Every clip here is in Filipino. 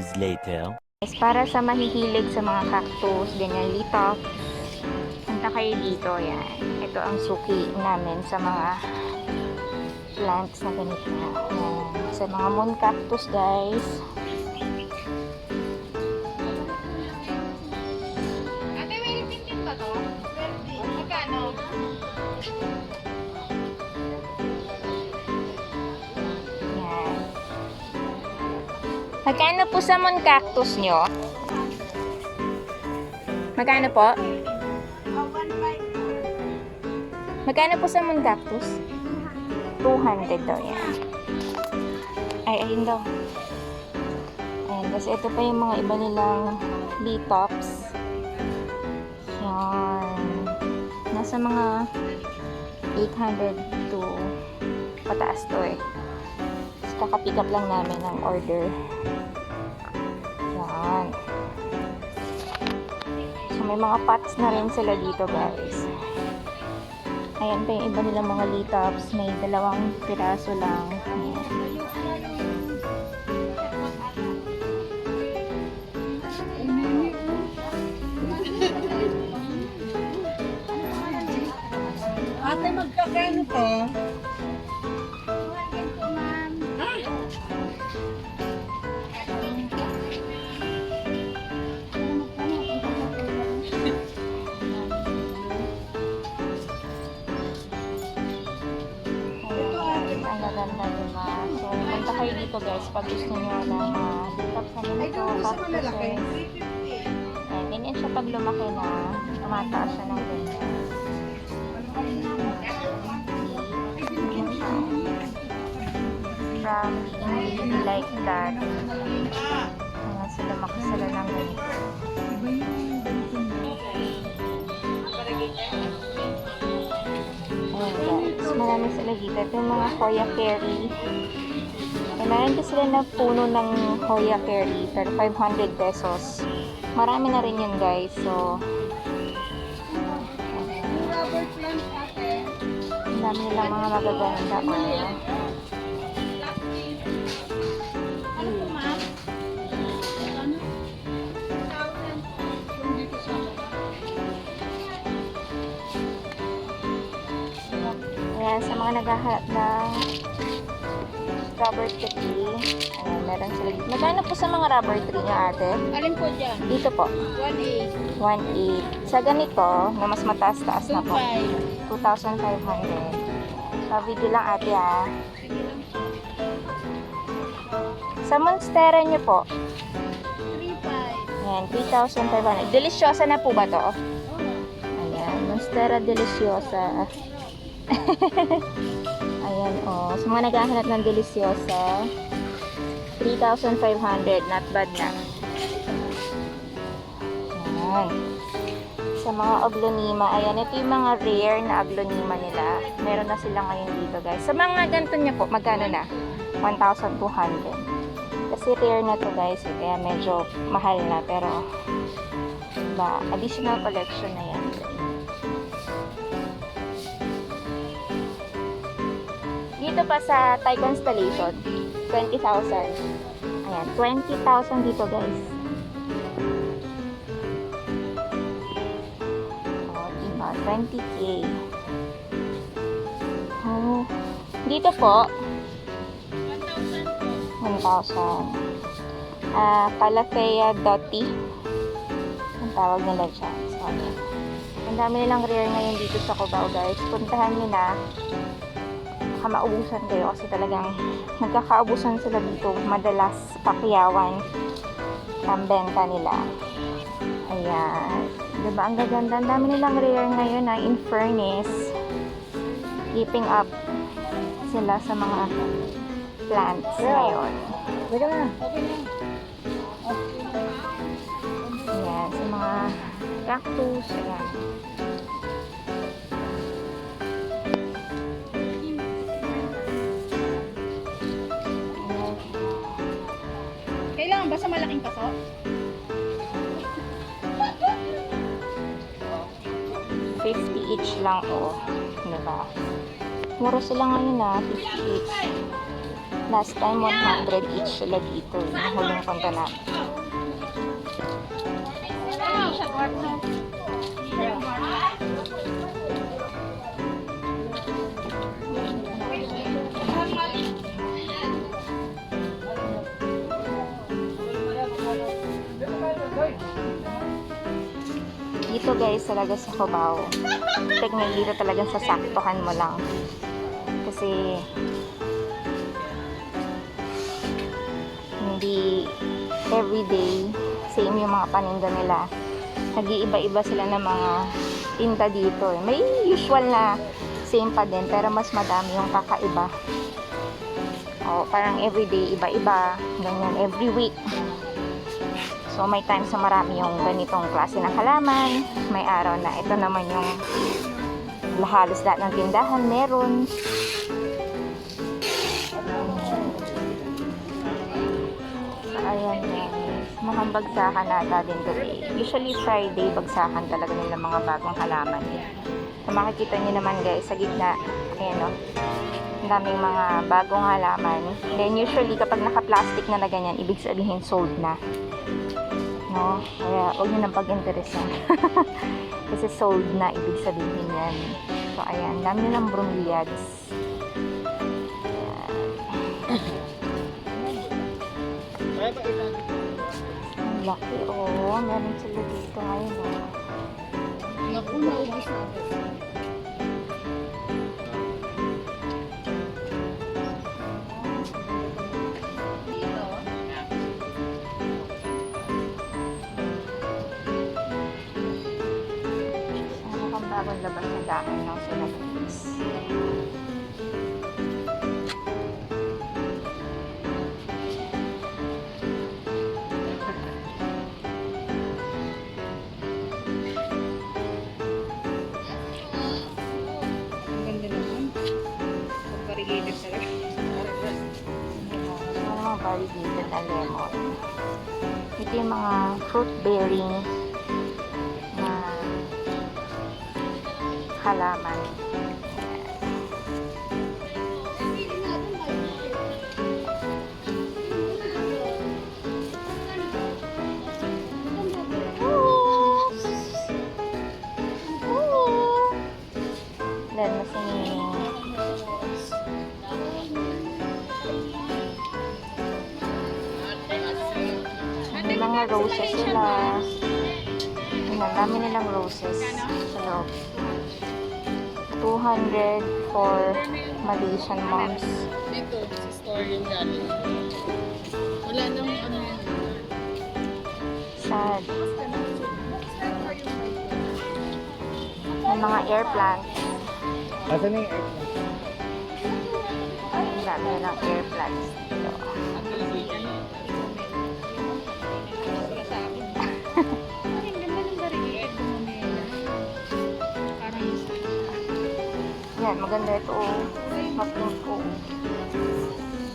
hours later. Para sa mahihilig sa mga cactus, ganyan, litok, punta kayo dito, yan. Ito ang suki namin sa mga plants na ganito. Yan. Sa mga moon cactus, guys. Ate, may tingin ba to? Magkano? Yan. Magkano po sa moon cactus nyo? Magkano po? Magkano po sa moon cactus? 200 daw yan. Ay, ayun daw. Ayan, tapos ito pa yung mga iba nilang detox. Yan. Nasa mga 800 to pataas to eh. Tapos kakapick up lang namin ng order. Yan. So, may mga pots na rin sila dito, guys. Ayan pa yung iba nilang mga litops. May 2 piraso lang. Ayan. Ate, magkakano to? Ang gaganda, diba? So, punta kayo dito, guys, pag gusto nyo ng mga detox na ganito, cactuses. Ayan, ganyan siya pag lumaki na, tumataas siya ng ganyan. From being like that, ayan, so lumaki sila ng ganito. Ayan, guys, marami sila dito. Ito yung mga Hoya Cherry. Ayan, meron din sila na puno ng Hoya Cherry, pero 500 pesos. Marami na rin yun, guys. So, ang dami nilang mga magaganda. Ano po, ma'am? Ano? 1,000. Ayan, sa mga naghahanap ng rubber tree, ayan, meron sila dito. Magkano po sa mga rubber tree niya, ate? Alin po dyan? Dito po, 1,800. 1,800. Sa ganito, na mas mataas-taas na po, 2,500. 2,500. So, video lang, ate, ha. Sa Monstera niyo po, 3,500. ayan, 3,500. Delisyosa na po ba to? Ayan, Monstera Deliciosa. Ayan, oh. Sa mga naghahanap ng Deliciosa, 3,500. Not bad na. Ayan. Sa mga aglonema, ayan, ito yung mga rare na aglonema nila. Meron na sila ngayon dito, guys. Sa mga ganito niya po, magkano na? 1,200. Kasi rare na to, guys. Kaya medyo mahal na. Pero, additional collection na yan. Dito pa sa Thai Constellation, 20,000. Ayan, 20,000 dito, guys. O, diba? 20K. Oh. Dito po, 1,000. Calafea Dotty. Ang tawag nila dyan. So, ayan. Ang dami nilang rare ngayon dito sa Cubao, guys. Puntahan nyo na. Baka maubusan kayo kasi talagang nagkakaubusan sila dito. Madalas pakyawan ang benta nila. Ayan. Diba? Ang gaganda. Ang dami nilang rare ngayon na in fairness. Keeping up sila sa mga plants ngayon. Ayan. Sa mga cactus. Ayan. Kailangan ba sa malaking paso? 50 each lang, oh. Diba? Mura sila ngayon, 50 each. Last time, 100 each sila dito. Yung huling punta natin. Dito guys, talaga sa Cubao, technically dito talagang sasaktuhan mo lang. Kasi hindi everyday same yung mga paninda nila. Nag-iiba-iba sila ng mga tinda dito. May usual na same pa din, pero mas madami yung kakaiba. O, parang everyday, iba-iba. Ganyan, every week. So, may times na marami yung ganitong klase ng halaman. May araw na ito naman yung halos lahat ng tindahan meron. So, ayan guys. Mukhang bagsakan nata din today. Usually Friday, bagsakan talaga nila mga bagong halaman. So, makikita nyo naman guys, sa gitna, ayan o. Ang daming mga bagong halaman. Then, usually, kapag naka-plastic na ganyan, ibig sabihin sold na. No? Kaya, huwag nyo nang pag-interesan. Kasi sold na, ibig sabihin yan. So, ayan. Dami nilang bromeliads. Ang laki, oh. Meron sila dito ngayon, oh. Naku, naubos na ako. Ano kang bagong labas na dahon ng sulapis? Ang ganda naman. Pag-variegated talaga. Ano mga variegated na lemon. Ito yung mga fruit bearing na halaman. Dan masing may mga roses sila. Ayan, ang dami nilang roses sa loob. 200 for Malaysian moms. Dito, sa store yung galing. Wala nang ano yan. Sad. May mga air plants. Asan yung eggplant? Ang dami nilang air plants dito. Yan, maganda ito. Mapink ko.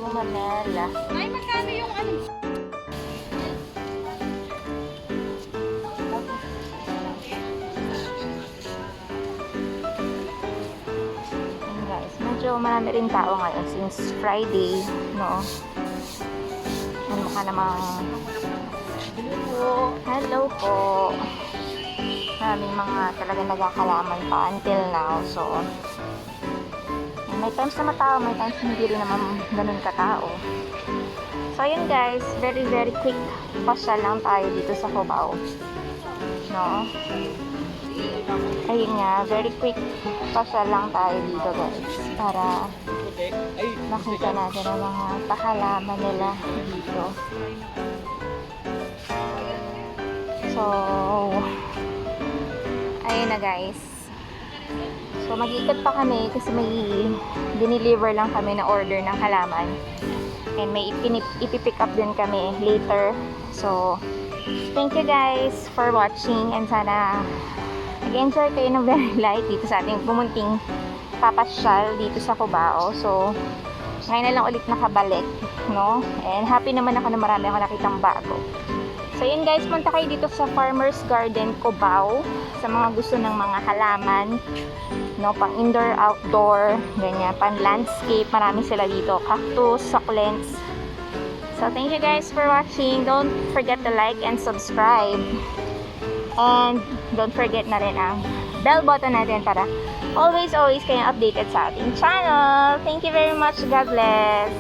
Bumanela. Ay, magkano yung ano? Ayan guys, medyo marami rin tao ngayon since Friday, no? Ano ka namang... Hello po. Maraming mga talagang nagkakalaman pa until now. So, may times na matao, may times na hindi rin naman ganun katao. So, ayun guys, very very quick pasyal lang tayo dito sa Cubao. No? Ayun nga, very quick pasyal lang tayo dito guys. Para makita natin ang mga pahalaman nila dito. So, ayun na guys. So, mag-ikot pa kami kasi may dineliver lang kami na order ng halaman. And may ipipick up din kami later. So, thank you guys for watching. And sana nag-enjoy kayo ng very light dito sa ating pumunting papasyal dito sa Cubao. So, ngayon na lang ulit nakabalik, no? And happy naman ako na marami ako nakitang bago. So, yun guys, punta kayo dito sa Farmer's Garden, Cubao. Sa mga gusto ng mga halaman, no, pang indoor, outdoor, ganyan, pang landscape, marami sila dito. Cactus, succulents. So, thank you guys for watching. Don't forget to like and subscribe. And don't forget na rin ang bell button natin para always kayong updated sa ating channel. Thank you very much. God bless.